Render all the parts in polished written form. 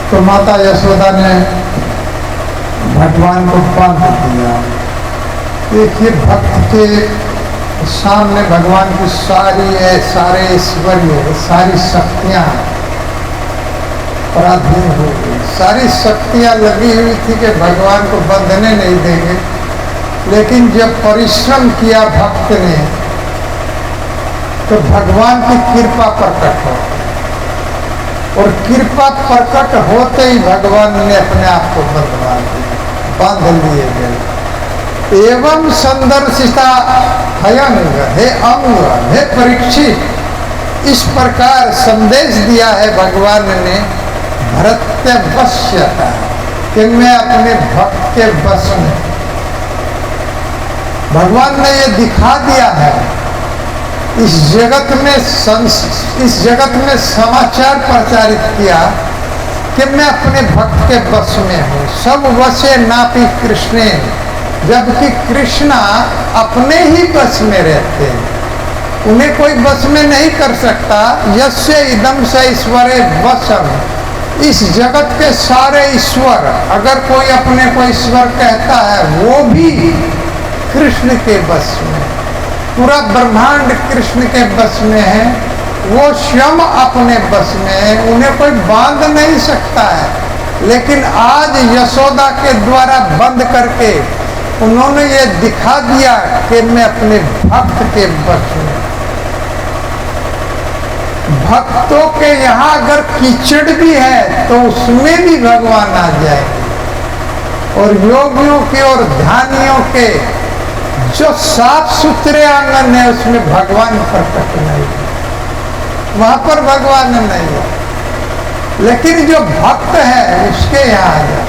तो माता यशोदा ने भगवान को बांध दिया। देखिए, भक्त के सामने भगवान की सारे ऐश्वर्य, सारी शक्तियाँ पराधीन हो गई। सारी शक्तियाँ लगी हुई थी कि भगवान को बंधने नहीं देंगे, लेकिन जब परिश्रम किया भक्त ने तो भगवान की कृपा प्रकट हो, और कृपा प्रकट होते ही भगवान ने अपने आप को बंधवा दिया, बांध लिए गए। एवं संदर्शिता हयंग, हे अंग, हे परीक्षित, इस प्रकार संदेश दिया है भगवान ने भरतवश्यता, कि मैं अपने भक्त के वश में। भगवान ने ये दिखा दिया है, इस जगत में समाचार प्रचारित किया कि मैं अपने भक्त के वश में हूँ। सब वशे नापि कृष्णे, जबकि कृष्णा अपने ही वश में रहते हैं, उन्हें कोई वश में नहीं कर सकता। यस्य इदम स ईश्वरे वशम, इस जगत के सारे ईश्वर, अगर कोई अपने को ईश्वर कहता है, वो भी कृष्ण के वश में। पूरा ब्रह्मांड कृष्ण के वश में है, वो स्वयं अपने वश में है, उन्हें कोई बांध नहीं सकता है। लेकिन आज यशोदा के द्वारा बंद करके उन्होंने ये दिखा दिया कि मैं अपने भक्त के वश में। भक्तों के यहाँ अगर कीचड़ भी है तो उसमें भी भगवान आ जाएंगे, और योगियों के और ध्यानियों के जो साफ सुथरे आंगन है उसमें भगवान प्रकट नहीं है, वहां पर भगवान नहीं है। लेकिन जो भक्त है उसके यहाँ आ जाए।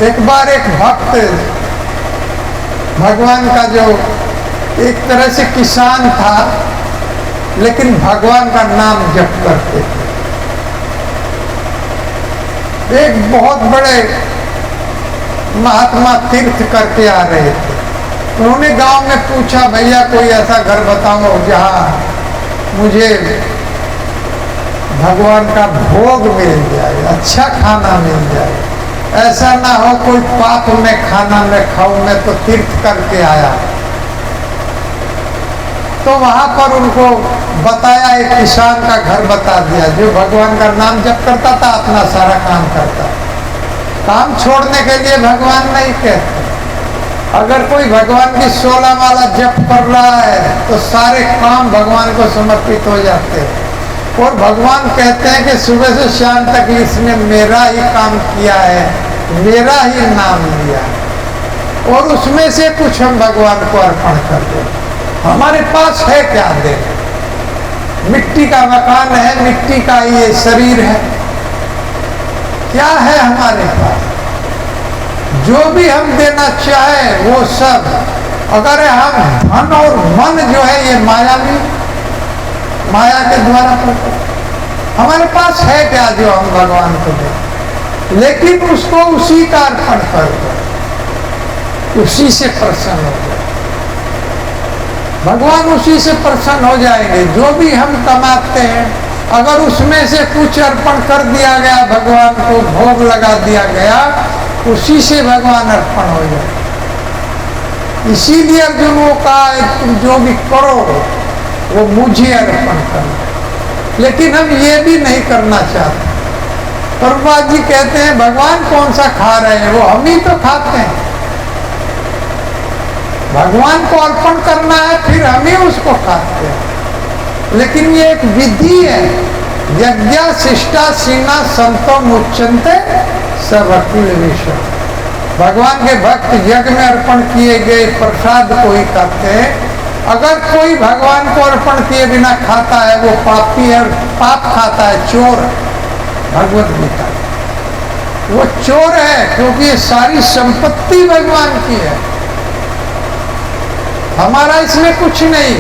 एक बार एक भक्त भगवान का, जो एक तरह से किसान था, लेकिन भगवान का नाम जप करते थे, एक बहुत बड़े महात्मा तीर्थ करके आ रहे थे। उन्होंने गांव में पूछा, भैया कोई ऐसा घर बताओ जहां मुझे भगवान का भोग मिल जाए, अच्छा खाना मिल जाए, ऐसा ना हो कोई पाप में खाना मैं खाऊं, मैं तो तीर्थ करके आया। तो वहां पर उनको बताया, एक किसान का घर बता दिया जो भगवान का नाम जप करता था, अपना सारा काम करता। काम छोड़ने के लिए भगवान नहीं कहते। अगर कोई भगवान की 16 माला जप कर रहा है तो सारे काम भगवान को समर्पित हो जाते हैं, और भगवान कहते हैं कि सुबह से शाम तक इसने मेरा ही काम किया है, मेरा ही नाम लिया, और उसमें से कुछ हम भगवान को अर्पण कर दें। हमारे पास है क्या दे? मिट्टी का मकान है, मिट्टी का ये शरीर है, क्या है हमारे पास? जो भी हम देना चाहे वो सब, अगर हम धन और मन जो है ये माया के द्वारा प्रकट, हमारे पास है क्या जो हम भगवान को दें? लेकिन उसको उसी का अर्पण कर दो, उसी से प्रसन्न हो जाए, भगवान उसी से प्रसन्न हो जाएंगे। जो भी हम कमाते हैं, अगर उसमें से कुछ अर्पण कर दिया गया, भगवान को भोग लगा दिया गया, उसी से भगवान अर्पण हो जाए। इसीलिए अर्जुन को कहा, तुम जो भी करो वो मुझे अर्पण करो। लेकिन हम ये भी नहीं करना चाहते। प्रभुपाद जी कहते हैं, भगवान कौन सा खा रहे हैं, वो हम ही तो खाते हैं। भगवान को अर्पण करना है, फिर हम ही उसको खाते हैं। लेकिन ये एक विधि है, यज्ञ शिष्टा सीना संतो मुच्यन्ते सब अखिल विश्व। भगवान के भक्त यज्ञ में अर्पण किए गए प्रसाद को ही खाते हैं। अगर कोई भगवान को अर्पण किए बिना खाता है वो पापी है, पाप खाता है, चोर है। भगवत गीता, वो चोर है, क्योंकि ये सारी संपत्ति भगवान की है, हमारा इसमें कुछ नहीं।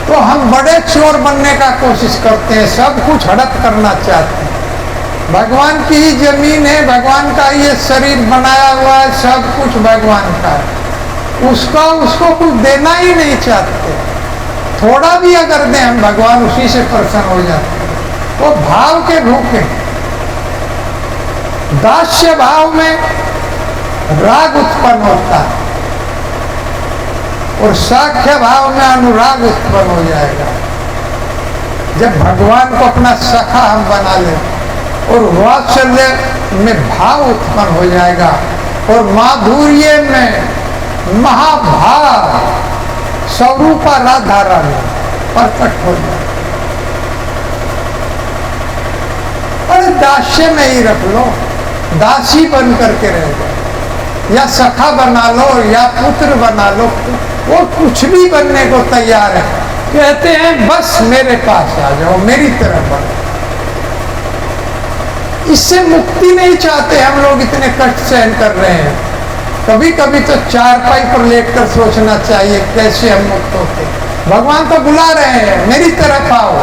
तो हम बड़े चोर बनने का कोशिश करते हैं, सब कुछ हड़प करना चाहते हैं। भगवान की ही जमीन है, भगवान का ये शरीर बनाया हुआ है, सब कुछ भगवान का है, उसको कुछ देना ही नहीं चाहते। थोड़ा भी अगर दें हम, भगवान उसी से प्रसन्न हो जाते हैं। वो भाव के भूखे। दास्य भाव में राग उत्पन्न होता है और साख्य भाव में अनुराग उत्पन्न हो जाएगा। जब भगवान को अपना सखा हम बना ले और वात्सल्य में भाव उत्पन्न हो जाएगा और माधुर्य में महाभाव स्वरूपा राधा रानी प्रकट हो जाए। अरे दास्य में ही रख लो, दासी बन करके रह जाओ, या सखा बना लो या पुत्र बना लो, वो कुछ भी बनने को तैयार है। कहते हैं बस मेरे पास आ जाओ, मेरी तरफ बढ़ो। इससे मुक्ति नहीं चाहते हम लोग, इतने कष्ट सहन कर रहे हैं। कभी कभी तो चारपाई पर लेटकर सोचना चाहिए कैसे हम मुक्त होते। भगवान तो बुला रहे हैं, मेरी तरफ आओ।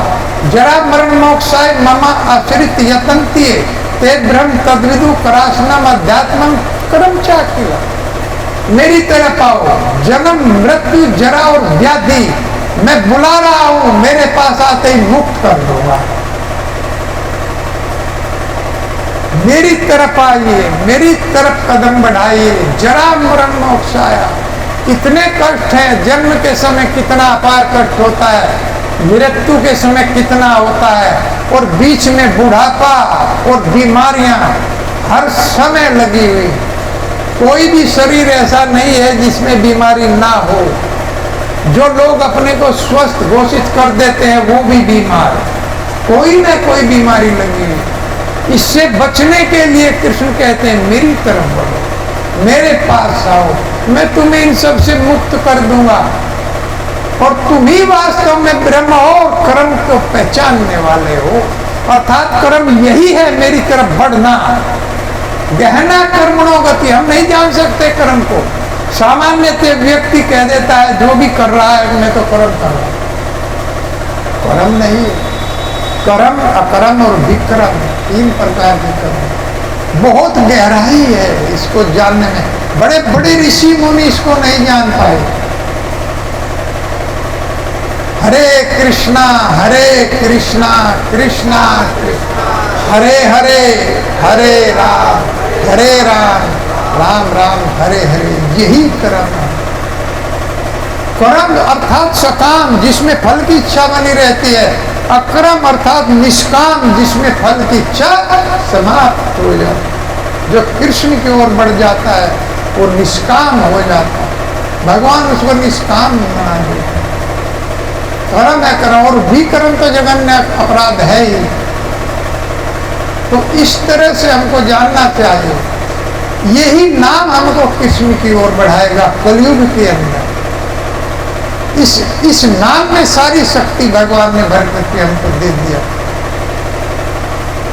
जरा मरण मोक्षाय मम आश्रित यतन्ति ते ब्रह्म तद्विदु करासनम अध्यात्मम कर्म चाकिला। मेरी तरफ आओ। जन्म मृत्यु जरा और व्याधि मैं बुला रहा हूं, मेरे पास आते ही मुक्त कर दूंगा। मेरी तरफ आइए, मेरी तरफ कदम बढ़ाइए। जरा मरण मोक्ष आया। कितने कष्ट हैं, जन्म के समय कितना अपार कष्ट होता है, मृत्यु के समय कितना होता है, और बीच में बुढ़ापा और बीमारियां हर समय लगी हुई। कोई भी शरीर ऐसा नहीं है जिसमें बीमारी ना हो। जो लोग अपने को स्वस्थ घोषित कर देते हैं वो भी बीमार, कोई ना कोई बीमारी लगी हुई। इससे बचने के लिए कृष्ण कहते हैं मेरी तरफ बढ़ो, मेरे पास आओ, मैं तुम्हें इन सब से मुक्त कर दूंगा। और तुम ही वास्तव में ब्रह्म हो और कर्म को पहचानने वाले हो। अर्थात कर्म यही है मेरी तरफ बढ़ना। गहना कर्मणो गति, हम नहीं जान सकते कर्म को। सामान्यतः व्यक्ति कह देता है जो भी कर रहा है मैं तो कर्म कर रहा हूं। कर्म नहीं, कर्म अकर्म और विक्रम, तीन प्रकार के कर्म। बहुत गहराई है इसको जानने में। बड़े बड़े ऋषि मुनि इसको नहीं जान पाए। हरे कृष्णा कृष्णा कृष्णा हरे हरे, हरे राम राम राम हरे हरे, यही कर्म है। कर्म अर्थात सकाम, जिसमें फल की इच्छा बनी रहती है। अक्रम अर्थात निष्काम, जिसमें फल की इच्छा समाप्त हो जाती है। जो कृष्ण की ओर बढ़ जाता है वो निष्काम हो जाता है। भगवान उसको निष्काम बना देते। कर्म है कर्म, और विकर्म तो जघन्य अपराध है ही। तो इस तरह से हमको जानना चाहिए। यही नाम हमको कृष्ण की ओर बढ़ाएगा कलयुग के अंदर। इस नाम में सारी शक्ति भगवान ने भर करके हमको दे दिया।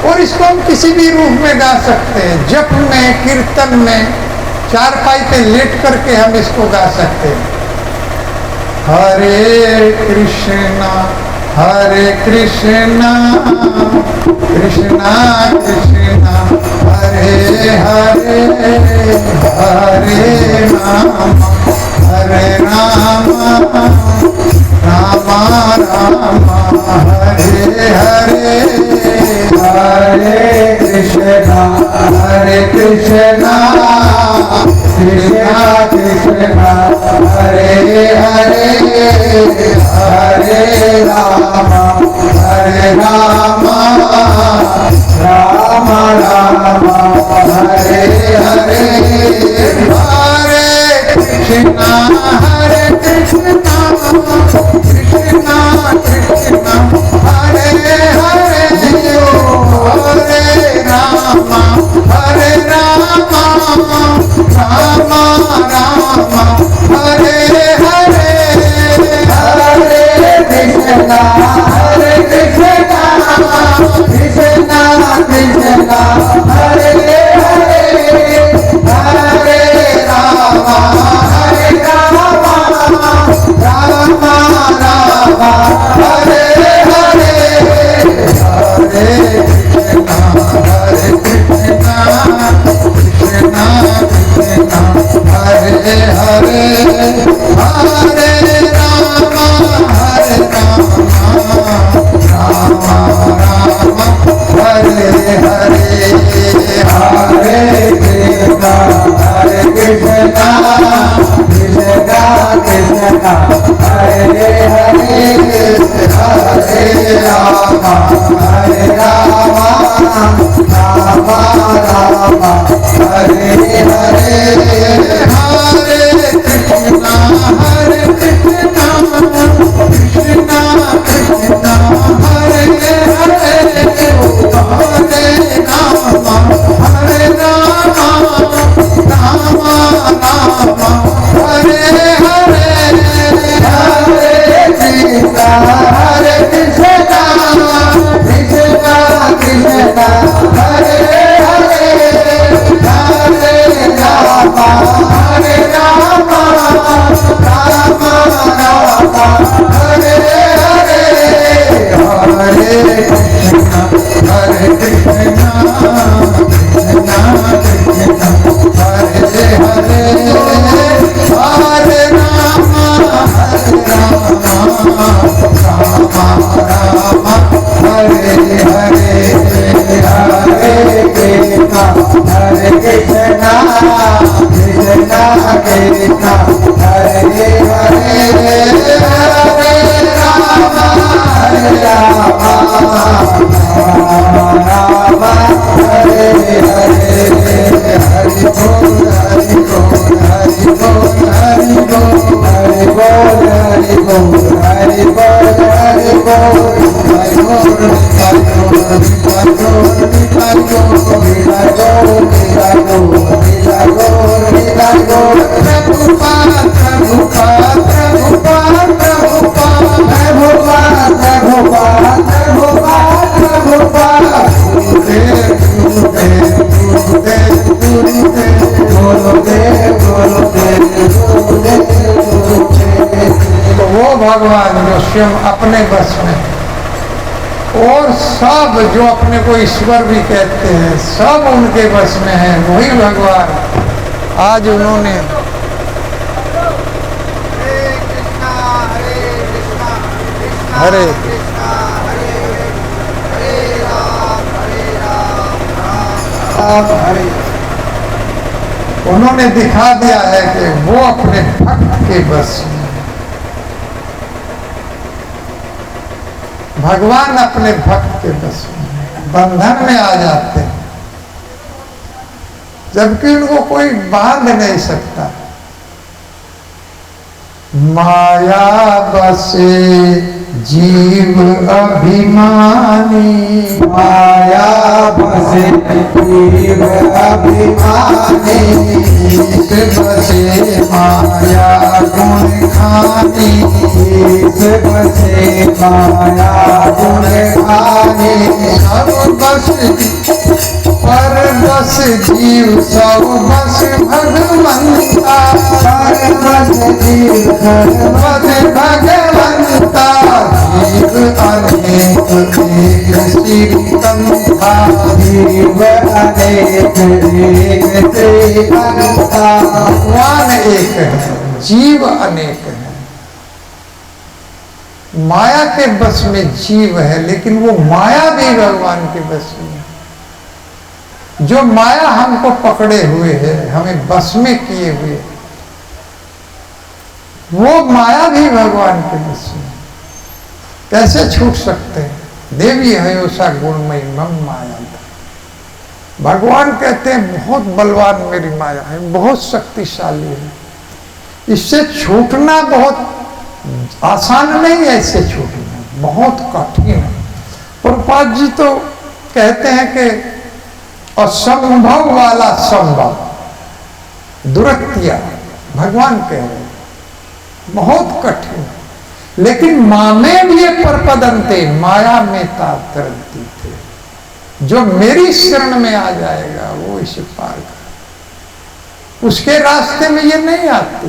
और इसको हम किसी भी रूप में गा सकते हैं, जप में, कीर्तन में, चारपाई पे लेट करके हम इसको गा सकते हैं। हरे कृष्णा कृष्णा कृष्णा हरे हरे, हरे राम राम राम हरे हरे, हरे कृष्णा कृष्णा कृष्णा हरे हरे, हरे राम राम राम हरे हरे, हरे कृष्णा कृष्णा कृष्णा हरे हरे, हरे राम राम राम हरे हरे, हरे कृष्णा कृष्णा कृष्णा हरे हरे, हरे राम राम राम हरे हरे रामा रामा रामा हरे हरे हरे कृष्णा कृष्णा कृष्णा हरे हरे हरे रामा रामा रामा हरे हरे हरे कृष्णा कृष्णा कृष्णा हरे हरे हरे रामा हरे रामा रामा रामा हरे हरे हरे कृष्णा कृष्णा कृष्णा हरे हरे हरे रामा रामा रामा हरे हरे हरे कृष्णा कृष्णा कृष्णा हरे हरे हरे रामा रामा हरे हरे हरि बोल हरि बोल हरि बोल हरि बोल हरि बोल हरि बोल हरि बोल हरि बोल हरि बोल तो वो भगवान जो स्वयं अपने बस में, और सब जो अपने को ईश्वर भी कहते हैं सब उनके बस में है, वही भगवान आज उन्होंने हरे हरे उन्होंने दिखा दिया है कि वो अपने भक्त के बस में है। भगवान अपने भक्त के बस में है, बंधन में आ जाते हैं जबकि उनको कोई बांध नहीं सकता। माया बसे जीव अभिमानी, माया बसे जीव अभिमानी, बसे माया गुण खानी, बसे माया गुण खानी, सब बस पर बस जीव सब बस भगवंता, पर बस जीव बस भगवंता, जीव अनेक एक श्रीकंथा, जीव अनेक एक श्रीकंथा। भगवान एक है, जीव अनेक है। माया के बस में जीव है, लेकिन वो माया भी भगवान के बस में है। जो माया हमको पकड़े हुए है, हमें बस में किए हुए, वो माया भी भगवान के बस में। कैसे छूट सकते हैं? देवी है उषा गुणमयी मम माया। भगवान कहते हैं बहुत बलवान मेरी माया है, बहुत शक्तिशाली है, इससे छूटना बहुत आसान नहीं है, इससे छूटना बहुत कठिन है। प्रभुपाद जी तो कहते हैं कि असंभव वाला संभव दुरत्या, भगवान कह रहे हैं बहुत कठिन, लेकिन मामे भी परपदंते माया में तातरती थे। जो मेरी शरण में आ जाएगा वो इसे पार कर, उसके रास्ते में ये नहीं आती,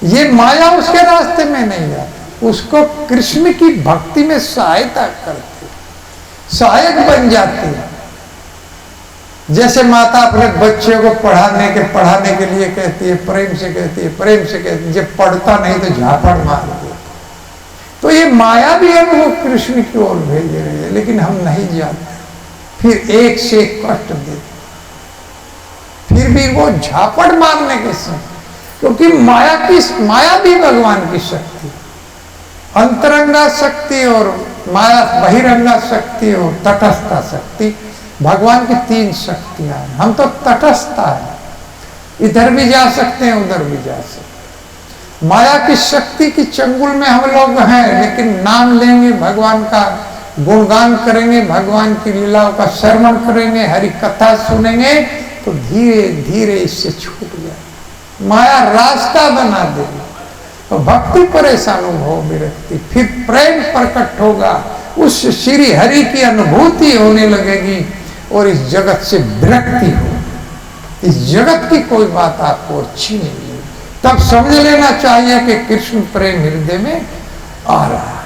ये माया उसके रास्ते में नहीं आती, उसको कृष्ण की भक्ति में सहायता करती, सहायक बन जाती है। जैसे माता अपने बच्चे को पढ़ाने के लिए कहती है, प्रेम से कहती है, जब पढ़ता नहीं तो झापड़ मार देती। तो ये माया भी हमको कृष्ण की ओर भेज रही है, लेकिन हम नहीं जानते, फिर एक से एक कष्ट देते, फिर भी वो झापड़ मारने के समय, क्योंकि माया भी भगवान की शक्ति, अंतरंगा शक्ति और माया बहिरंगा शक्ति और तटस्थ शक्ति, भगवान की 3 शक्तियां हैं। हम तो तटस्था है, इधर भी जा सकते हैं उधर भी जा सकते हैं। माया की शक्ति की चंगुल में हम लोग हैं, लेकिन नाम लेंगे भगवान का, गुणगान करेंगे, भगवान की लीलाओं का श्रवण करेंगे, हरि कथा सुनेंगे, तो धीरे धीरे इससे छूट जाए। माया रास्ता बना देगी, तो भक्ति परेशान हो विरक्ति, फिर प्रेम प्रकट होगा, उस श्री हरि की अनुभूति होने लगेगी और इस जगत से विरक्ति हो। इस जगत की कोई बात आपको अच्छी नहीं है, तब समझ लेना चाहिए कि कृष्ण प्रेम हृदय में आ रहा है।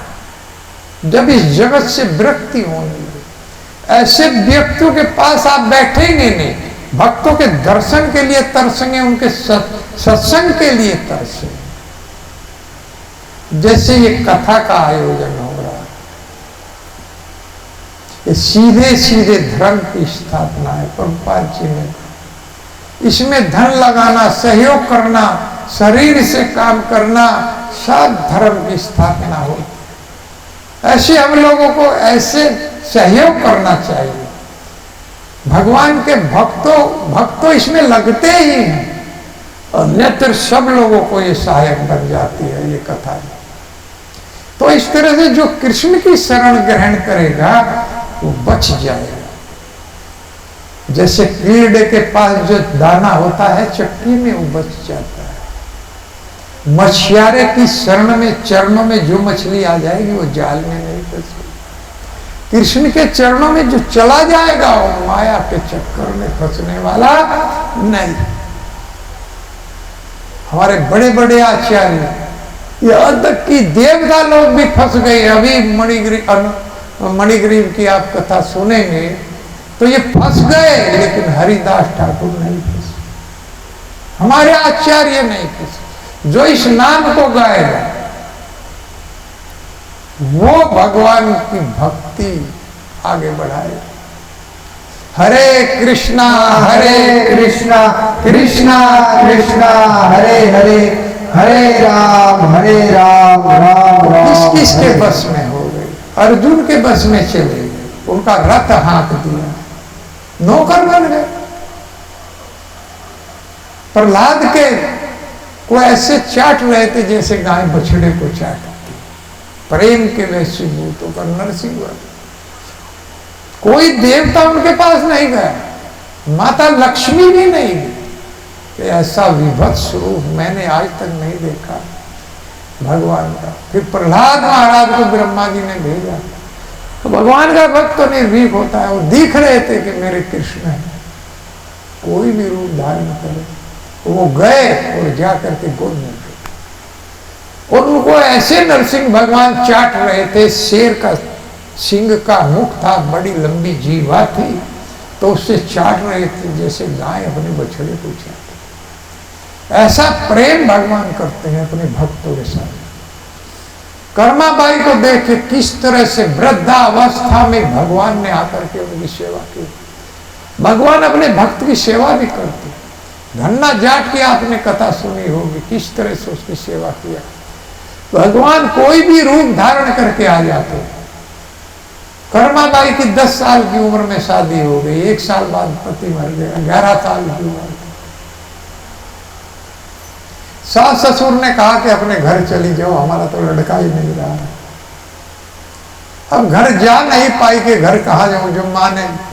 जब इस जगत से विरक्ति होने लगे, ऐसे व्यक्तियों के पास आप बैठेंगे नहीं, भक्तों के दर्शन के लिए तरसेंगे, उनके सत्संग के लिए तरसेंगे। जैसे ये कथा का आयोजन हो रहा है, ये सीधे सीधे धर्म की स्थापना है। प्रभुपाद जी ने इसमें धन लगाना, सहयोग करना, शरीर से काम करना, सब धर्म की स्थापना हो। ऐसे हम लोगों को ऐसे सहयोग करना चाहिए। भगवान के भक्तों इसमें लगते ही हैं, अन्यत्र सब लोगों को ये सहायक बन जाती है ये कथा। तो इस तरह से जो कृष्ण की शरण ग्रहण करेगा वो बच जाएगा। जैसे कीड़े के पास जो दाना होता है चक्की में, वो बच जाता है। मछियारे की शरण में, चरणों में जो मछली आ जाएगी वो जाल में नहीं फंसेगी। कृष्ण के चरणों में जो चला जाएगा वो माया के चक्कर में फंसने वाला नहीं। हमारे बड़े बड़े आचार्य, यहाँ तक कि देवता लोग भी फंस गए। अभी मणिग्रीव की आप कथा सुनेंगे तो ये फंस गए, लेकिन हरिदास ठाकुर नहीं फंसे, हमारे आचार्य नहीं फंसे। जो इस नाम को गाएगा वो भगवान की भक्ति आगे बढ़ाएगा। हरे कृष्णा कृष्णा कृष्णा हरे हरे, हरे राम राम राम। किस किस के बस में हो गई? अर्जुन के बस में चले गए, उनका रथ हाँक दिया, नौकर बन गए। प्रहलाद के को ऐसे चाट रहे थे जैसे गाय बछड़े को चाटती। प्रेम के वैश्यभूतों का नरसिंह। कोई देवता उनके पास नहीं गया, माता लक्ष्मी भी नहीं गई। ऐसा विभत्स रूप मैंने आज तक नहीं देखा भगवान का। फिर प्रहलाद महाराज को ब्रह्मा जी ने भेजा, तो भगवान का भक्त तो निर्भीक होता है, वो दिख रहे थे कि मेरे कृष्ण है, कोई भी रूप धारण करे। वो गए और जा करके गोद में बैठे, और उनको ऐसे नरसिंह भगवान चाट रहे थे। शेर का सिंह का मुख था, बड़ी लंबी जीवा थी, तो उससे चाट रहे थे जैसे गाय अपने बछड़े को चाटती। ऐसा प्रेम भगवान करते हैं अपने भक्तों के साथ। कर्माबाई को देखे किस तरह से वृद्धावस्था में भगवान ने आकर के उनकी सेवा की। भगवान अपने भक्त की सेवा भी करते। धन्ना जाट की आपने कथा सुनी होगी, किस तरह से उसकी सेवा किया। भगवान कोई भी रूप धारण करके आ जाते। कर्माबाई की 10 साल की उम्र में शादी हो गई, 1 साल बाद पति मर गया, 11 साल की उम्र। सास ससुर ने कहा कि अपने घर चली जाओ, हमारा तो लड़का ही नहीं रहा। अब घर जा नहीं पाई कि घर कहाँ जाऊं, जो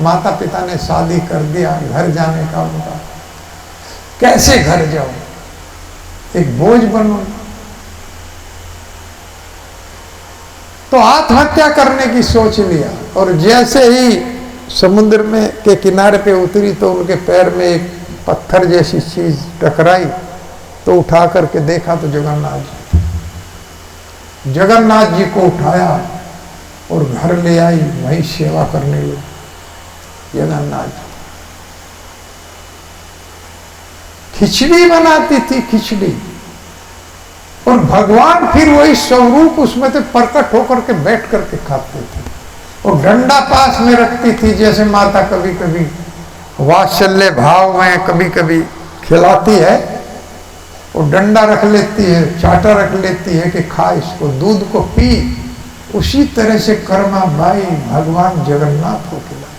माता पिता ने शादी कर दिया, घर जाने का उनका कैसे घर जाओ, एक बोझ बनो। तो आत्महत्या करने की सोच लिया, और जैसे ही समुद्र में के किनारे पे उतरी तो उनके पैर में एक पत्थर जैसी चीज टकराई, तो उठा करके देखा तो जगन्नाथ जी को उठाया और घर ले आई, वही सेवा करने लगी। जगन्नाथ जी खिचड़ी बनाती थी, खिचड़ी, और भगवान फिर वही स्वरूप उसमें से प्रकट होकर के बैठ करके खाते थे। और डंडा पास में रखती थी, जैसे माता कभी कभी वात्सल्य भाव में कभी कभी खिलाती है, और डंडा रख लेती है, चाटा रख लेती है कि खा इसको, दूध को पी, उसी तरह से कर्माबाई भगवान जगन्नाथ को खिला।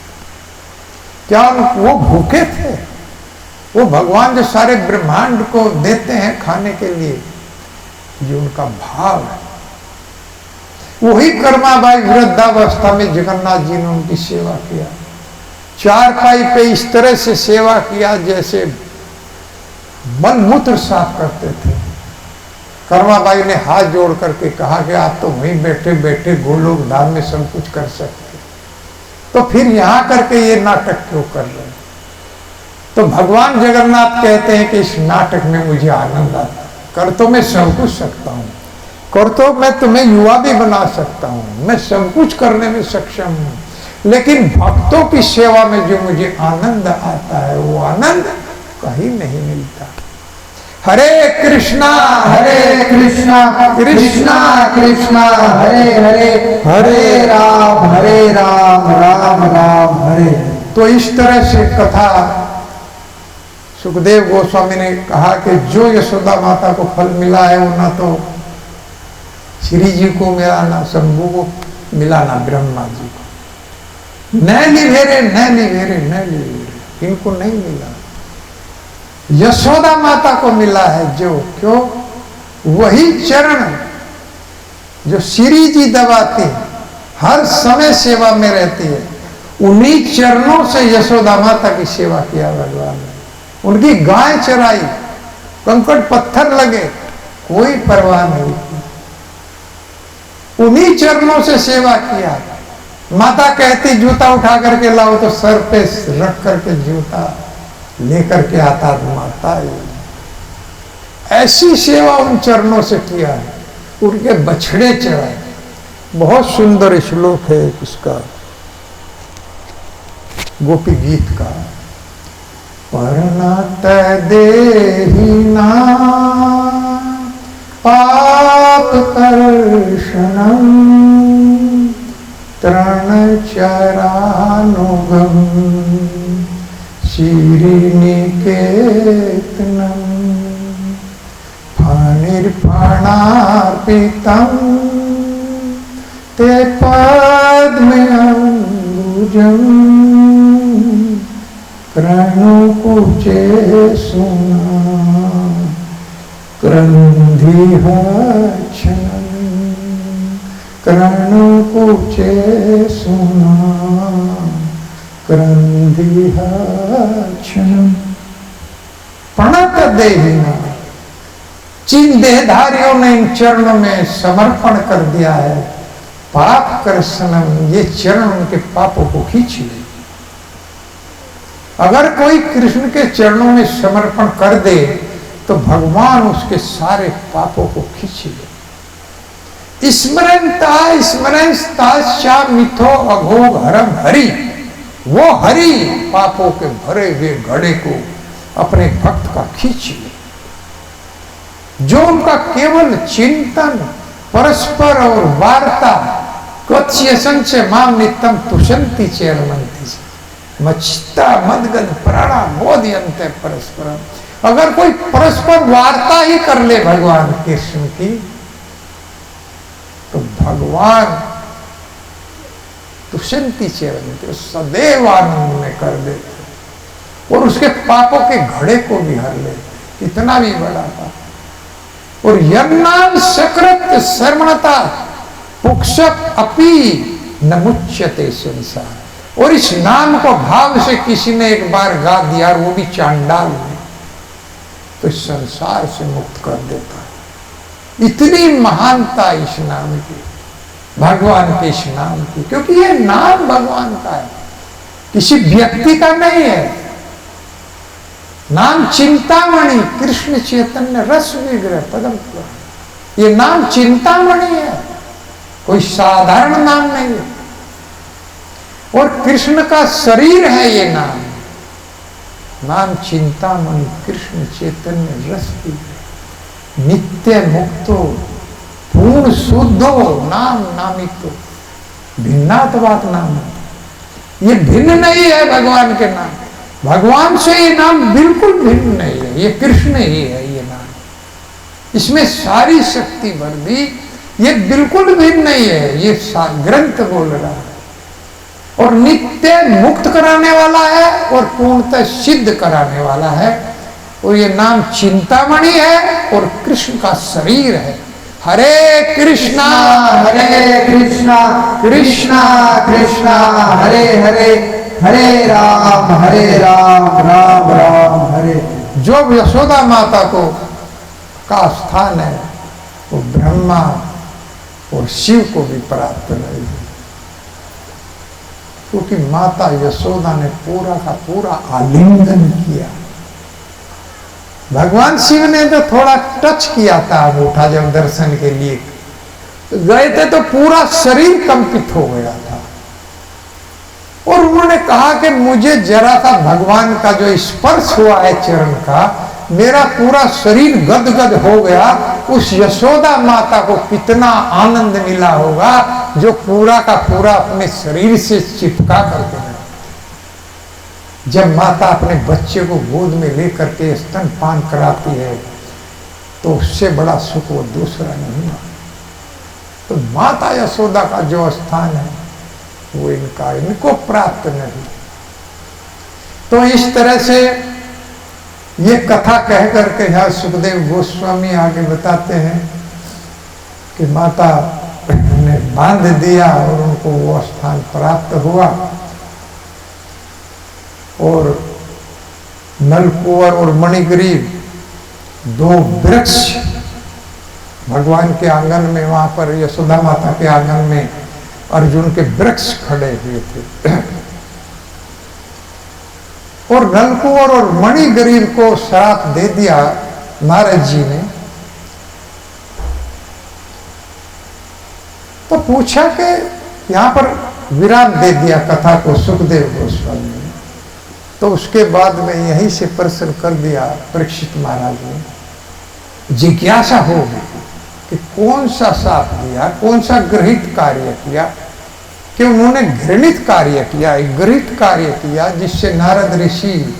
क्या वो भूखे थे? वो भगवान जो सारे ब्रह्मांड को देते हैं खाने के लिए, जो उनका भाव है, वही कर्माबाई वृद्धावस्था में जगन्नाथ जी ने उनकी सेवा किया। चारपाई पे इस तरह से सेवा किया जैसे मलमूत्र साफ करते थे। कर्माबाई ने हाथ जोड़ करके कहा कि आप तो वहीं बैठे बैठे गोलोक धाम में सब कुछ कर सकते, तो फिर यहां करके ये नाटक क्यों कर रहे हैं? तो भगवान जगन्नाथ कहते हैं कि इस नाटक में मुझे आनंद आता है। कर तो मैं सब कुछ सकता हूं, कर तो मैं तुम्हें युवा भी बना सकता हूं, मैं सब कुछ करने में सक्षम हूं, लेकिन भक्तों की सेवा में जो मुझे आनंद आता है वो आनंद कहीं नहीं मिलता। हरे कृष्णा कृष्णा कृष्णा हरे हरे, हरे राम राम राम हरे। तो इस तरह से कथा सुखदेव गोस्वामी ने कहा कि जो यशोदा माता को फल मिला है वो ना तो श्री जी को मिला, ना शंभू को मिला, ना ब्रह्मा जी को। नैली भेरे इनको नहीं मिला, यशोदा माता को मिला है। जो क्यों? वही चरण जो श्री जी दबाती, हर समय सेवा में रहती है, उन्हीं चरणों से यशोदा माता की सेवा किया भगवान ने। उनकी गाय चराई, कंकड़ पत्थर लगे, कोई परवाह नहीं की, उन्हीं चरणों से सेवा किया। माता कहती जूता उठा करके लाओ, तो सर पे रख करके जूता लेकर के आता माता। ऐसी सेवा उन चरणों से किया है, उनके बछड़े चढ़ाए। बहुत सुंदर श्लोक है इसका, गोपी गीत का। परिणत देहिना पाप कर्षणम तृण चरानुगम श्रीनिकेतनम फणिर्फणार्पितम ते पद्मयंबुजम क्रनुकुचे सुना क्रन्धिः क्रनुकुचे सुना क्रन्धिः प्रणत देहिना। जिन देहधारियों ने इन चरणों में समर्पण कर दिया है, पाप कर्षणम, ये चरण उनके पापों को खींच ले। अगर कोई कृष्ण के चरणों में समर्पण कर दे तो भगवान उसके सारे पापों को खींच ले। स्मरणता मिथो अघोग हरम हरि, वो हरि पापों के भरे हुए घड़े को अपने भक्त का खींच ले। जो उनका केवल चिंतन, परस्पर और वार्ता, कथ्यसन से माम नित्यम तुषंती चेरमंती से मचिता मदगद प्राणा बोधयन्ते परस्परम। अगर कोई परस्पर वार्ता ही कर ले भगवान कृष्ण की, तो भगवान तुषंती चेरमंती, सदैव आनंद में कर देते और उसके पापों के घड़े को भी हर लेते, इतना भी बड़ा पाप। और यन्नाम सकृत शर्मणता पुक्षप अपि न मुच्यते संसार। और इस नाम को भाव से किसी ने एक बार गा दिया, वो भी चांडाल ने, तो इस संसार से मुक्त कर देता है। इतनी महानता इस नाम की, भगवान के इस नाम की, क्योंकि ये नाम भगवान का है, किसी व्यक्ति का नहीं है। नाम चिंतामणि, कृष्ण चैतन्य रस विग्रह पदम, ये नाम चिंतामणि है, कोई साधारण नाम नहीं है। और कृष्ण का शरीर है ये नाम। नाम चिंतामणि, कृष्ण चैतन्य रस विग्रह, नित्य मुक्तो, पूर्ण शुद्धो, नाम नामितो, भिन्नात्वात् नाम, ये भिन्न नहीं है भगवान के नाम। भगवान से ये नाम बिल्कुल भिन्न नहीं है, ये कृष्ण ही है ये नाम। इसमें सारी शक्ति भर दी, ये बिल्कुल भी नहीं है, ये ग्रंथ बोल रहा है। और नित्य मुक्त कराने वाला है और पूर्णतः सिद्ध कराने वाला है। और ये नाम चिंतामणि है और कृष्ण का शरीर है। हरे कृष्णा कृष्णा कृष्णा कृष्णा हरे हरे, हरे राम राम राम हरे। जो यशोदा माता को का स्थान है वो ब्रह्मा और शिव को भी प्राप्त नहीं है, क्योंकि माता यशोदा ने पूरा का पूरा आलिंगन किया। भगवान शिव ने तो थोड़ा टच किया था अंगूठा, जब दर्शन के लिए गए थे तो पूरा शरीर कंपित हो गया था। और उन्होंने कहा कि मुझे जरा सा भगवान का जो स्पर्श हुआ है चरण का, मेरा पूरा शरीर गदगद हो गया। उस यशोदा माता को कितना आनंद मिला होगा जो पूरा का पूरा अपने शरीर से चिपका करके रहे। जब माता अपने बच्चे को गोद में लेकर के स्तनपान कराती है तो उससे बड़ा सुख वो दूसरा नहीं है। तो माता यशोदा का जो स्थान है वो इनको प्राप्त नहीं। तो इस तरह से ये कथा कह करके यहाँ सुखदेव गोस्वामी आगे बताते हैं कि माता ने बांध दिया और उनको वो स्थान प्राप्त हुआ। और नलकुवर और मणिग्रीव दो वृक्ष भगवान के आंगन में, वहां पर यशोदा माता के आंगन में अर्जुन के वृक्ष खड़े हुए थे। और नलकुवर और मणिग्रीव को श्राप दे दिया नारद जी ने। तो पूछा कि यहां पर विराम दे दिया कथा को सुखदेव गोस्वामी ने। तो उसके बाद में यहीं से प्रश्न कर दिया परीक्षित महाराज ने। जिज्ञासा हो गई कि कौन सा श्राप दिया, कौन सा गृहित कार्य किया, कि उन्होंने घृणित कार्य किया, गृहित कार्य किया जिससे नारद ऋषि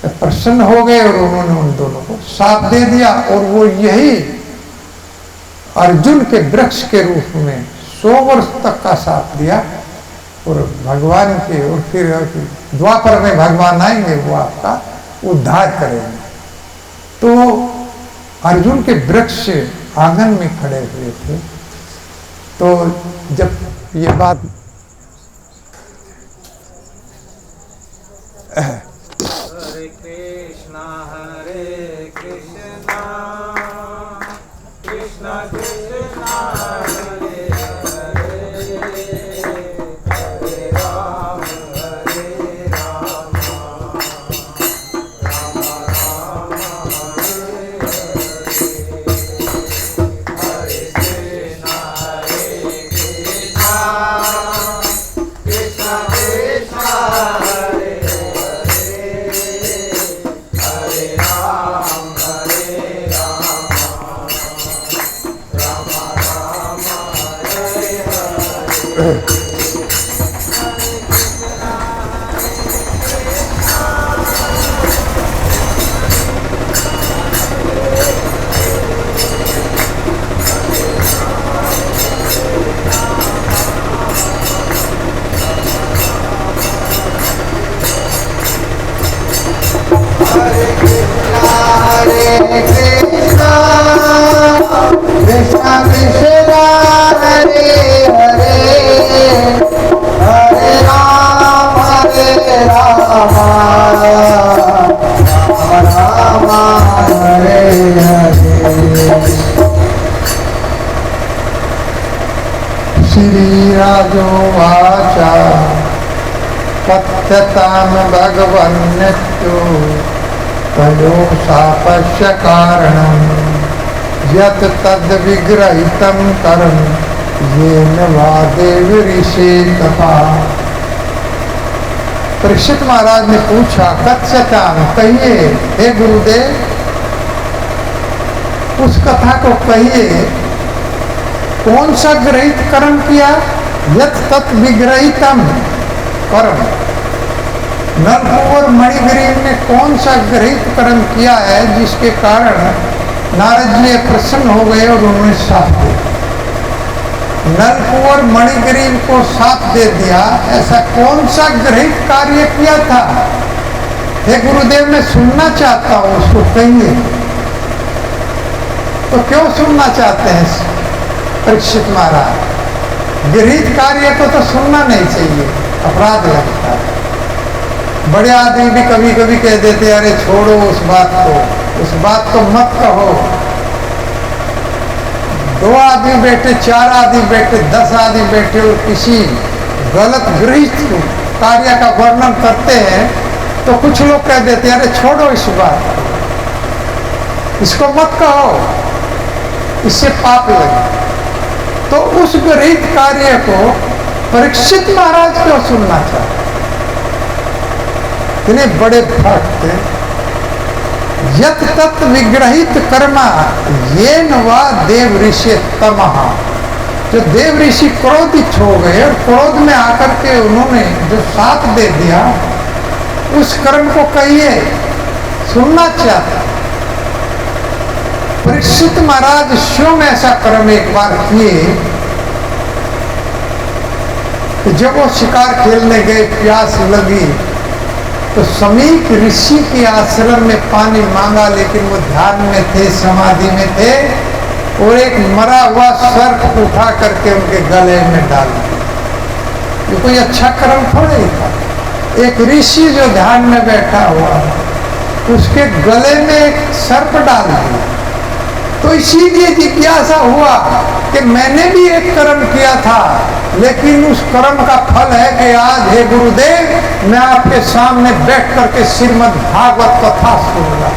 प्रसन्न हो गए और उन्होंने उन दोनों को श्राप दे दिया। और वो यही अर्जुन के वृक्ष के रूप में 100 वर्ष तक का श्राप दिया। और भगवान के, और फिर द्वापर में भगवान आएंगे, वो आपका उद्धार करेंगे। तो अर्जुन के वृक्ष आंगन में खड़े हुए थे। तो जब ये बात हरे कृष्णा कृष्णा कृष्णा हरे हरे, हरे राम राम राम हरे हरे, हरे कृष्णा कृष्णा कृष्णा हरे हरे, हरे राम राम राम हरे हरे। हरे कृष्णा कृष्णा कृष्णा हरे हरे, हरे राम राम राम हरे हरे। श्री राजोवाचा कथ्यताम भगवन्नित्यो तयो शापस्य कारणं यत् तद् विग्रहितं कर्म येन वा देवी ऋषि तपा। परीक्षित महाराज ने पूछा, कथ्यताम कहिए हे गुरुदेव, उस कथा को कहिए कौन सा ग्रहित कर्म किया। यत् तत् विग्रहितम कर्म, नलकुवर मणिग्रीव ने कौन सा ग्रहित कर्म किया है जिसके कारण नारद जी प्रसन्न हो गए और उन्होंने साथ दे दिया। नलकुंवर मणिग्रीव को साथ दे दिया। ऐसा कौन सा गृहित कार्य किया था? हे गुरुदेव, मैं सुनना चाहता हूं, उसको कहिए। तो क्यों सुनना चाहते हैं परीक्षित महाराज? गृहित कार्य को तो सुनना नहीं चाहिए, अपराध लगता है। बड़े आदमी भी कभी कभी कह देते, अरे छोड़ो उस बात को मत कहो। 2 आदमी बैठे, 4 आदमी बैठे, 10 आदमी बैठे और किसी गलत गृहित कार्य का वर्णन करते हैं तो कुछ लोग कह देते हैं, अरे छोड़ो इस बात को, इसको मत कहो, इससे पाप लगे। तो उस गृहित कार्य को परीक्षित महाराज क्यों सुनना चाहते? इतने बड़े भक्त, यत तत् विग्रहित कर्मा येन वा देव ऋषि तमः। जो देव ऋषि क्रोधित हो गए और क्रोध में आकर के उन्होंने जो साथ दे दिया, उस कर्म को कहिए, सुनना चाहता। परीक्षित महाराज स्वयं ऐसा कर्म एक बार किए कि जब वो शिकार खेलने गए, प्यास लगी तो समीप ऋषि के आश्रम में पानी मांगा, लेकिन वो ध्यान में थे, समाधि में थे, और एक मरा हुआ सर्प उठा करके उनके गले में डाल दिया। ये कोई अच्छा कर्म थोड़ा ही था। एक ऋषि जो ध्यान में बैठा हुआ, उसके गले में एक सर्प डाल दिया। तो इसीलिए जिज्ञासा हुआ कि मैंने भी एक कर्म किया था, लेकिन उस कर्म का फल है कि आज हे गुरुदेव मैं आपके सामने बैठ करके श्रीमद् भागवत कथा सुन रहा।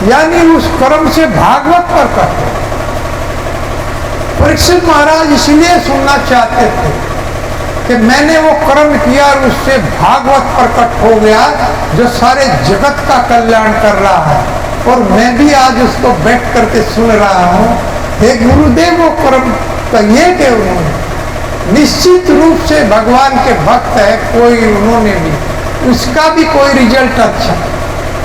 यानी उस कर्म से भागवत प्रकट है। परीक्षित महाराज इसलिए सुनना चाहते थे कि मैंने वो कर्म किया और उससे भागवत प्रकट हो गया जो सारे जगत का कल्याण कर रहा है, और मैं भी आज उसको बैठ करके सुन रहा हूँ। हे गुरुदेव, वो कर्म कहिए कि उन्होंने निश्चित रूप से भगवान के भक्त है, कोई उन्होंने भी उसका भी कोई रिजल्ट अच्छा।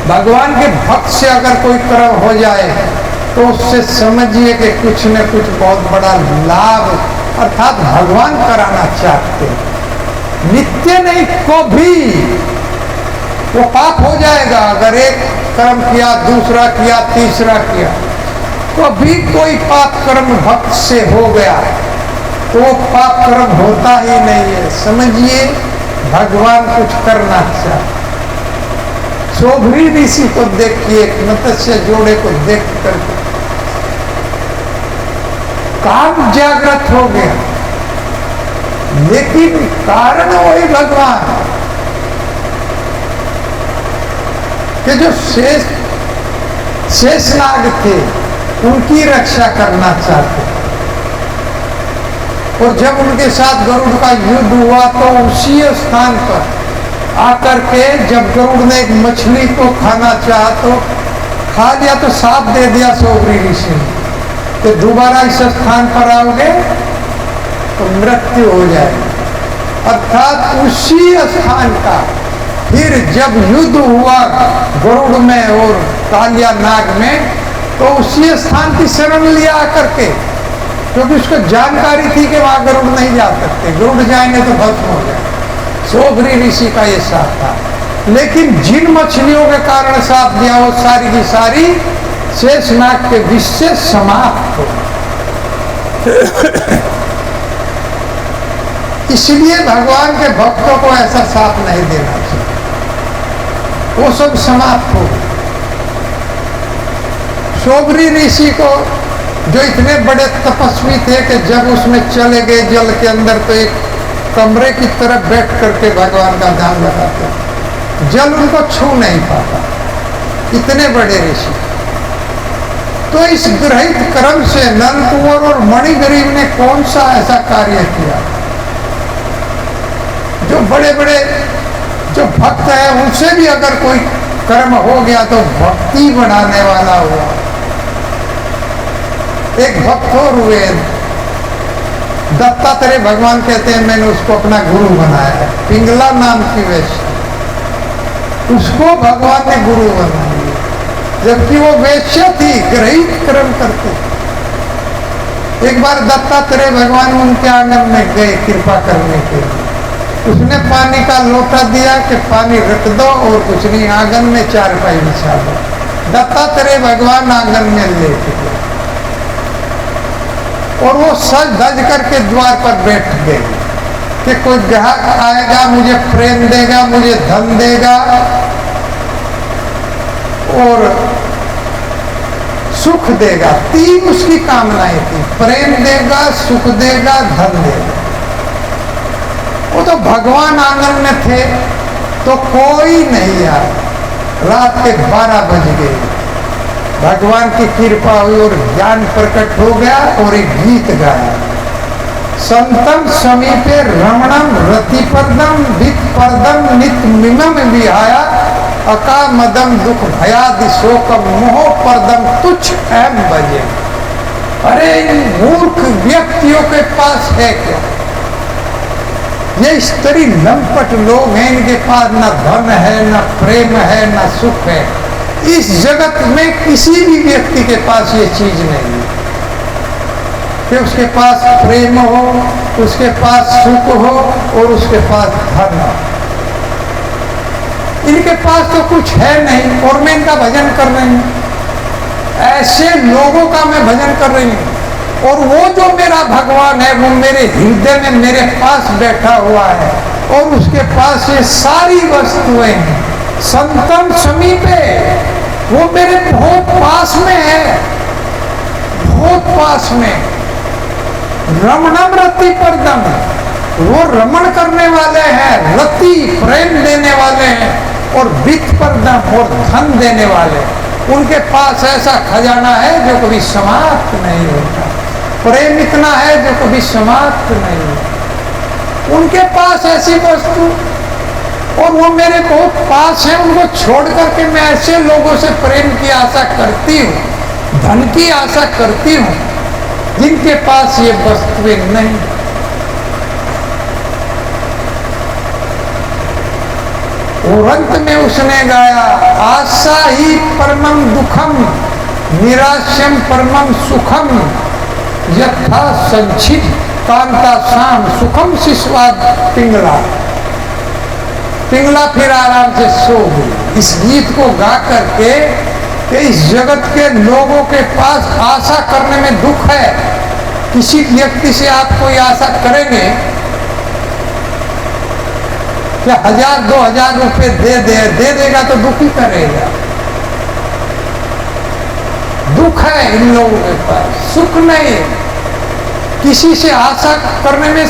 भगवान के भक्त से अगर कोई कर्म हो जाए तो उससे समझिए कि कुछ न कुछ बहुत बड़ा लाभ अर्थात भगवान कराना चाहते हैं। नित्य नहीं, को भी वो पाप हो जाएगा। अगर एक कर्म किया, दूसरा किया, तीसरा किया, कभी कोई पाप कर्म भक्त से हो गया तो वो पाप कर्म होता ही नहीं है। समझिए भगवान कुछ करना चाहते। शोभरी ऋषि को देखिए, मत्स्य जोड़े को देख करके काम जागृत हो गया, लेकिन कारण वही भगवान कि जो शेषनाग थे उनकी रक्षा करना चाहते। और जब उनके साथ गरुड़ का युद्ध हुआ तो उसी स्थान पर आकर के जब गरुड़ ने एक मछली को खाना चाहा तो खा लिया, तो साथ दे दिया शोभरी ऋषि ने कि दोबारा इस स्थान पर आओगे तो मृत्यु हो जाएगी। अर्थात उसी स्थान का फिर जब युद्ध हुआ गरुड़ में और कालिया नाग में, तो उसी स्थान की शरण लिया आकर के, क्योंकि उसको जानकारी थी कि वहां गरुड़ नहीं जा सकते, गरुड़ जाएंगे तो भस्म हो जाए। शोभरी ऋषि का ये साथ था, लेकिन जिन मछलियों के कारण साथ दिया वो सारी की सारी शेषनाग के विष से समाप्त हो। इसलिए भगवान के भक्तों को ऐसा साथ नहीं देना चाहिए, वो सब समाप्त हो। शोभरी ऋषि को जो इतने बड़े तपस्वी थे कि जब उसमें चले गए जल के अंदर तो एक कमरे की तरफ बैठ करके भगवान का ध्यान लगाते, जल उनको छू नहीं पाता, इतने बड़े ऋषि। तो इस ग्रहित कर्म से नलकुंवर और मणिग्रीव ने कौन सा ऐसा कार्य किया? जो बड़े बड़े जो भक्त है उनसे भी अगर कोई कर्म हो गया तो भक्ति बढ़ाने वाला हुआ। एक भक्त और हुए, दत्तात्रेय भगवान कहते हैं मैंने उसको अपना गुरु बनाया है, पिंगला नाम की वैश्य, उसको भगवान ने गुरु बनाया। जबकि वो वेश्या थी, ग्रहित कर्म करती। एक बार दत्तात्रेय भगवान उनके आंगन में गए कृपा करने के लिए। उसने पानी का लोटा दिया कि पानी रख दो और कुछ नहीं, आंगन में चारपाई बिछा दो। दत्तात्रेय भगवान आंगन में लेट गए और वो सज धज करके द्वार पर बैठ गए कि कोई ग्राहक आएगा, मुझे प्रेम देगा, मुझे धन देगा और सुख देगा। तीन उसकी कामनाएं थी, प्रेम देगा, सुख देगा, धन देगा। वो तो भगवान आंगन में थे तो कोई नहीं आया। रात के 12 बज गए, भगवान की कृपा हुई और ज्ञान प्रकट हो गया और एक गीत गाया। संतम समीपे रमणम रतिपदम वित्पदम नित मिमम विहाया अका मदम दुख भयादि शोकम मोह परदम तुच्छ एम बजे। अरे इन मूर्ख व्यक्तियों के पास है क्या? ये स्त्री लंपट लोग हैं, इनके पास न धन है, न प्रेम है, न सुख है। इस जगत में किसी भी व्यक्ति के पास ये चीज नहीं है कि उसके पास प्रेम हो, उसके पास सुख हो और उसके पास धन हो। इनके पास तो कुछ है नहीं और मैं इनका भजन कर रही हूं। ऐसे लोगों का मैं भजन कर रही हूं और वो जो मेरा भगवान है वो मेरे हृदय में मेरे पास बैठा हुआ है और उसके पास ये सारी वस्तुएं हैं। संतम समीपे, वो मेरे बहुत पास में है, बहुत पास में। रमणम रति परदम, वो रमण करने वाले हैं, रति प्रेम देने वाले हैं और वित्त परदम और धन देने वाले। उनके पास ऐसा खजाना है जो कभी समाप्त नहीं होता, प्रेम इतना है जो कभी समाप्त नहीं होता। उनके पास ऐसी वस्तु और वो मेरे बहुत पास है, उनको छोड़ करके मैं ऐसे लोगों से प्रेम की आशा करती हूँ, धन की आशा करती हूँ जिनके पास ये वस्तुएं नहीं। और अंत में उसने गाया, आशा ही परमम दुखम निराश्यम परमम सुखम यथा संचित कांता शाम सुखम शिशवाद पिंगला। पिंगला फिर आराम से सो गई। इस गीत को गा करके कि इस जगत के लोगों के पास आशा करने में दुख है। किसी व्यक्ति से आप कोई आशा करेंगे क्या 1000-2000 रुपए दे देगा तो दुखी करेगा। दुख है इन लोगों के पास, सुख नहीं। किसी से आशा करने में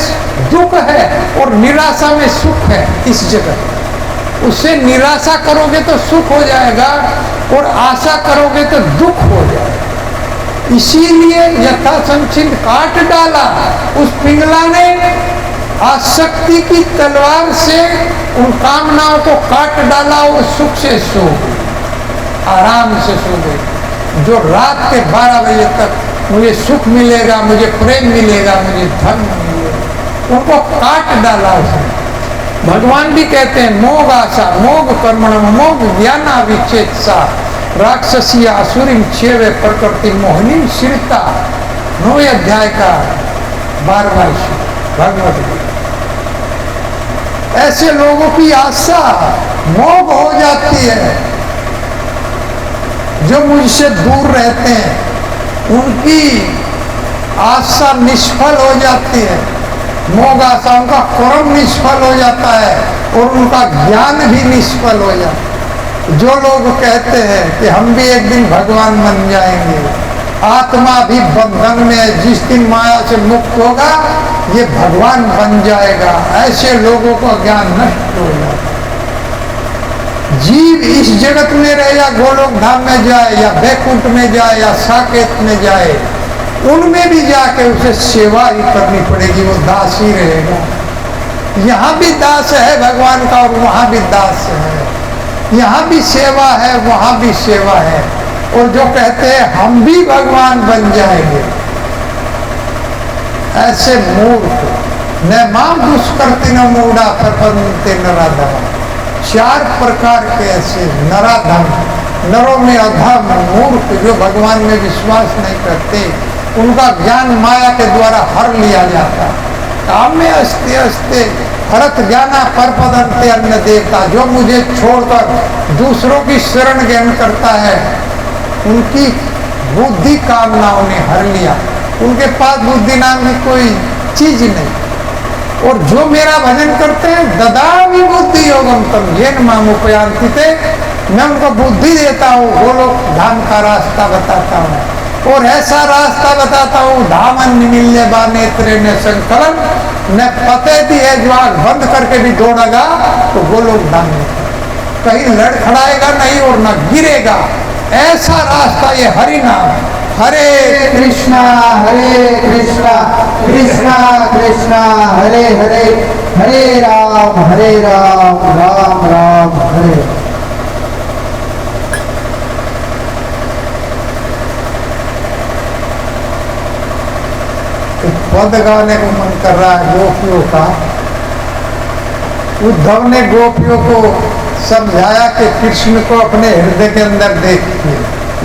दुख है और निराशा में सुख है इस जगत। उससे निराशा करोगे तो सुख हो जाएगा और आशा करोगे तो दुख हो जाएगा। इसीलिए यथा संचित काट डाला। उस पिंगला ने आसक्ति की तलवार से उन कामनाओं को काट डाला और सुख से सो गई, आराम से सो गई। जो रात के 12 बजे तक मुझे सुख मिलेगा, मुझे प्रेम मिलेगा, मुझे धन मिलेगा, उनको काट डाला उसने। भगवान भी कहते हैं मोग आशा मोग कर्मण मोग ज्ञाना विचेतसा राक्षसी असुरी छेवे प्रकृति मोहिनी श्रीता। 9वें अध्याय का 12वां भगवत गीता। ऐसे लोगों की आशा मोग हो जाती है, जो मुझसे दूर रहते हैं उनकी आशा निष्फल हो जाती है। मोग आशा, उनका कर्म निष्फल हो जाता है और उनका ज्ञान भी निष्फल हो जाता है। जो लोग कहते हैं कि हम भी एक दिन भगवान बन जाएंगे, आत्मा भी बंधन में है, जिस दिन माया से मुक्त होगा ये भगवान बन जाएगा, ऐसे लोगों का ज्ञान नष्ट हो जाता है। जीव इस जगत में रहे या गोलोक धाम में जाए या बैकुंठ में जाए या साकेत में जाए, उनमें भी जाके उसे सेवा ही करनी पड़ेगी, वो दास ही रहेगा। यहाँ भी दास है भगवान का और वहाँ भी दास है, यहाँ भी सेवा है वहाँ भी सेवा है। और जो कहते हैं हम भी भगवान बन जाएंगे, ऐसे मूर्ख न माम दुष्कृति न मूढ़ा प्रपंचते नराधम। 4 प्रकार के ऐसे नराधम नरों में अधम मूर्ख जो भगवान में विश्वास नहीं करते, उनका ज्ञान माया के द्वारा हर लिया जाता। काम में अस्ते अस्ते हरत ज्ञाना परपदंते अन्य देवता, जो मुझे छोड़कर दूसरों की शरण ग्रहण करता है, उनकी बुद्धि कामनाओं ने हर लिया। उनके पास बुद्धि नाम की कोई चीज नहीं। और जो मेरा भजन करते हैं, ददामि बुद्धि योगम तम येन माम उपयान्ति ते, मैं उनको बुद्धि देता हूँ, वो लोग धाम का रास्ता बताता हूँ। और ऐसा रास्ता बताता हूँ, धामन निमिल्य बा नेत्रे ने संकलन, न पते भी है जो आग बंद करके भी दौड़ेगा तो वो लोग धाम में कहीं लड़खड़ाएगा नहीं और न गिरेगा। ऐसा रास्ता ये हरि नाम। हरे कृष्णा कृष्णा कृष्णा हरे हरे, हरे राम राम राम हरे। एक पद गाने को मन कर रहा है गोपियों का। उद्धव ने गोपियों को समझाया कि कृष्ण को अपने हृदय के अंदर देखिए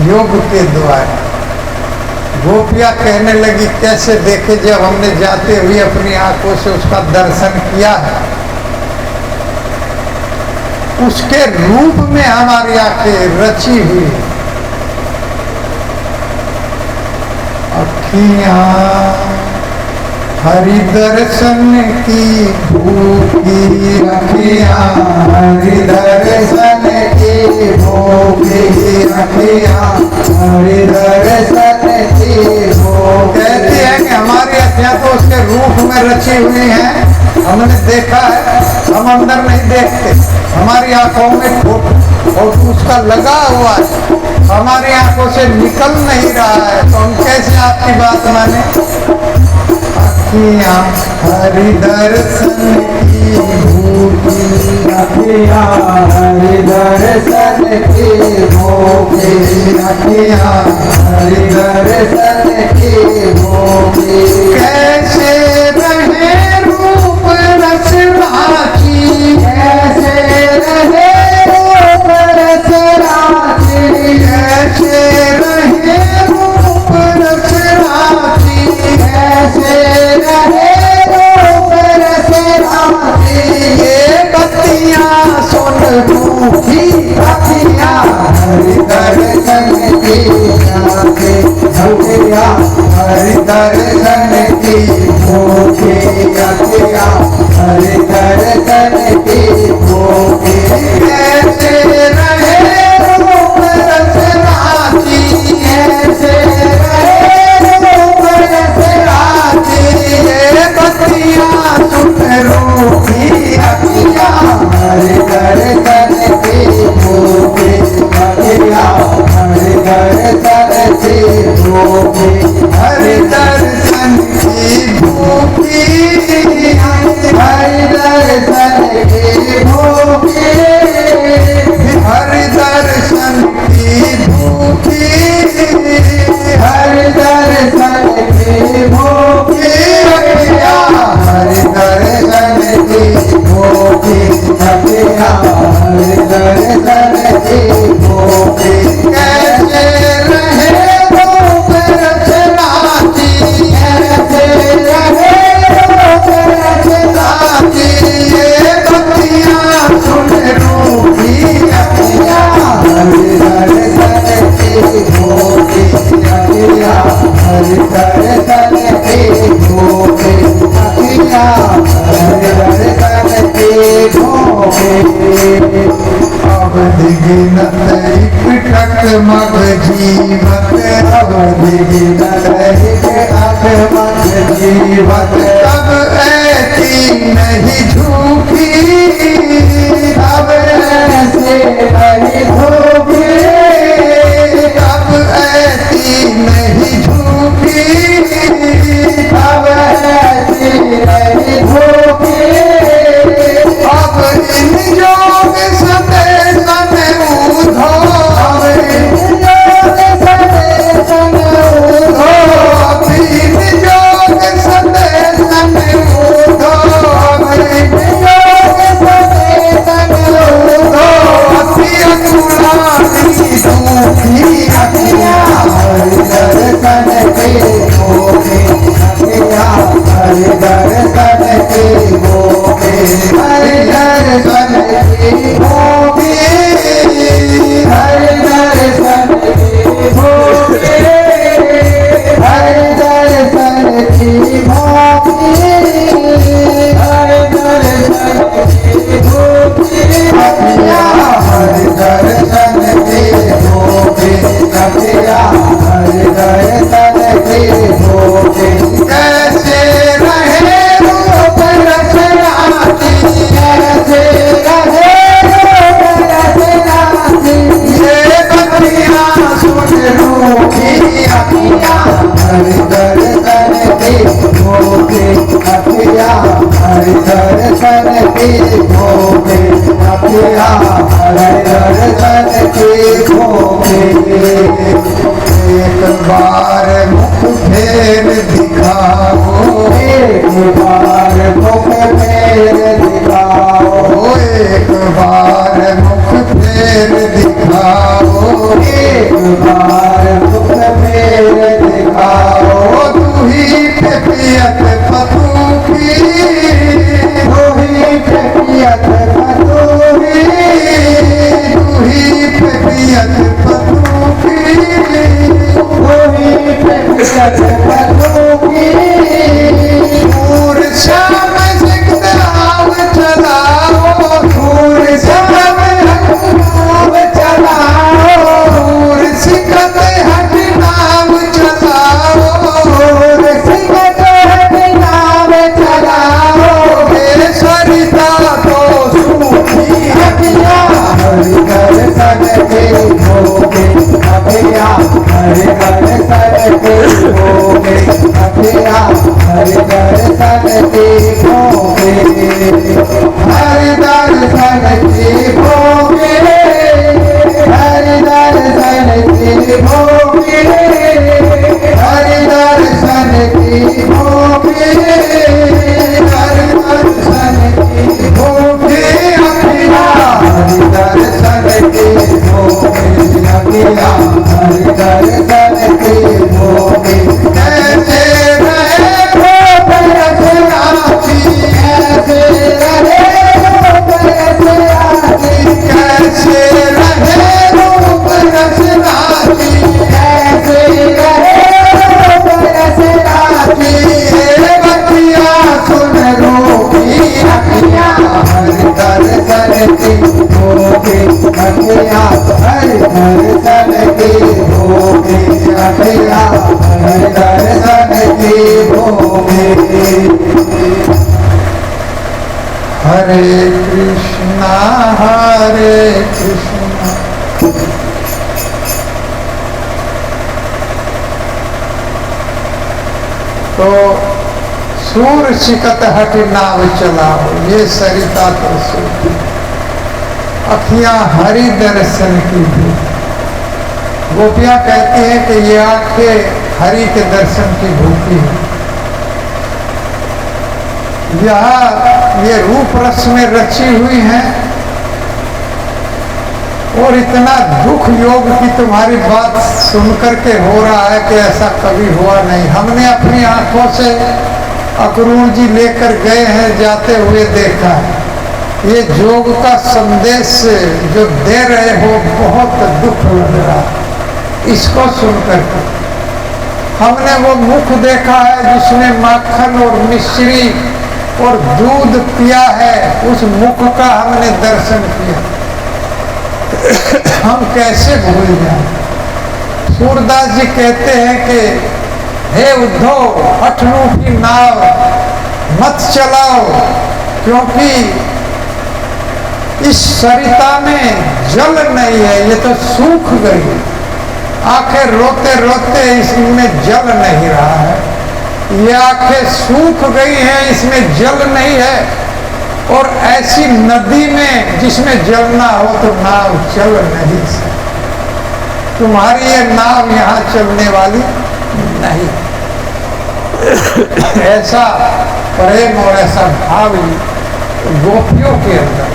योग के द्वारा। गोपियां कहने लगी कैसे देखे, जब हमने जाते हुए अपनी आंखों से उसका दर्शन किया है, उसके रूप में हमारी आंखें रची हुई। अखियां हरि दर्शन की भूखी, अखियां हरि दर्शन की भूखी, अखियां हरि दर्शन की भूखी। कहती है कि हमारी अखियां तो उसके रूप में रची हुई हैं, हमने देखा है, हम अंदर नहीं देखते। हमारी आंखों में फोटो उसका लगा हुआ है, हमारी आंखों से निकल नहीं रहा है, तो हम कैसे आपकी बात माने। अखियां हरि दर्शन की भूखी, अखियां हरि दर्शन की भूखी, अखियां हरि दर्शन की भूखी। कैसे रहे रूप रस राची, कैसे रहे रूप रस राची, कैसे रहे रूप रस राची, कैसे रहे रूप रस राची। ये बत्तियां सुन रूठी, बत्तियां हरि दर्शन की आंखें, बत्तियां हरि दर्शन की भूखी, बत्तियां हरि दर्शन की भूखी। कैसे रहे रूप रस राची, कैसे रहे रूप रस राची। ये बत्तियां सुन रूठी, अखियां हरि दर्शन की भूखी, अखियां हरि दर्शन की भूखी, हरि दर्शन की भूखी, हरि दर्शन की भूखी, हरि दर्शन की भूखी, हरि दर्शन की भूखी। अखियां हरि दर्शन की भूखी, अखियां हरि दर्शन की भूखी। कैसे रहे रूप रस राची, कैसे रहे रूप रस राची। ये बत्तियां सुन रूठी, अखियां हरि दर्शन की भूखी, अखियां हरि दर्शन की भूखी, अखियां हरि दर्शन की भूखी। अब दिगिनत इकटक मग जीवत, अब दिगिनत इकटक मग जीवत। तब ऐसी नहीं झूठी, अब ऐसे नहीं झूठी, अब ऐसी नहीं झूठी, अब ऐसी नहीं झूठी। अब इन योग सते सन ऊधो, अब इन योग सते सन ऊधो, अब इन योग सते सन ऊधो, अब इन योग सते सन ऊधो। अति अकुला हरि दर्शन की भूमि अखिया हरि दर्शन की भूमि एक बार मुख फेर दिखाओ एक बार मुख फेर दिखाओ एक बार मुख फेर दिखाओ एक बार मुख फेर दिखाओ तू ही पे पियत पतू की तू ही पे पियत पतू की तू ही पे पियत पतू की तू ही पे पियत पतू की दूर श्याम जगदाव चलाओ दूर श्याम नाम चलाओ दूर सिकत हट नाम चलाओ दूर सिकत हट नाम चलाओ हे सरिता तो सूखी अखिया हरि दर्शन की भूमि अखिया हरि दर्शन की भूमि अखिया हरि दर्शन की भूमि हरि दर्शन की भूमि हरि दर्शन की भूमि हरि दर्शन की भूमि हरि दर्शन की भूमि अखिया हरि दर्शन की भूमि अखिया हरि दर्शन की भूमि कैसे रहे बरसराती ऐसे रहे बरसराती कैसे रहे रूप रसराती ऐसे रहे बरसराती बतिया सुन रोगी अखिया हरि दर्शन की भूमि अखिया हरि दर्शन की भूमि अखिया हरि दर्शन की भूमि हरे कृष्णा तो सूर सिकत हट नाव चलाओ ये सरिता तो सूखी अखियां हरि दर्शन की भी गोपियां कहती हैं कि ये आंखें हरि के दर्शन की भूखी है ये रूप रस में रची हुई हैं और इतना दुख योग की तुम्हारी बात सुनकर के हो रहा है कि ऐसा कभी हुआ नहीं। हमने अपनी आंखों से अक्रूर जी लेकर गए हैं, जाते हुए देखा है। ये जोग का संदेश जो दे रहे हो बहुत दुख लग रहा है इसको सुनकर के। हमने वो मुख देखा है जिसमें माखन और मिश्री और दूध पिया है, उस मुख का हमने दर्शन किया। हम कैसे भूल जाएं। सूरदास जी कहते हैं कि हे उद्धव हठरूपी नाव मत चलाओ, क्योंकि इस सरिता में जल नहीं है, ये तो सूख गई। आंखें रोते रोते इसमें जल नहीं रहा है, ये आंखें सूख गई हैं, इसमें जल नहीं है। और ऐसी नदी में जिसमें जल ना हो तो नाव चल नहीं सकती। तुम्हारी ये नाव यहाँ चलने वाली नहीं। ऐसा प्रेम और ऐसा भाव गोपियों के अंदर।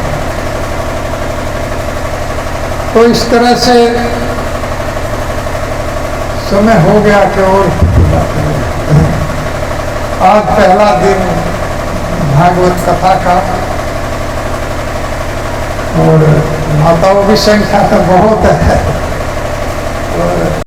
तो इस तरह से समय हो गया कि और आज पहला दिन भागवत कथा का, और माताओं की संख्या तो बहुत है।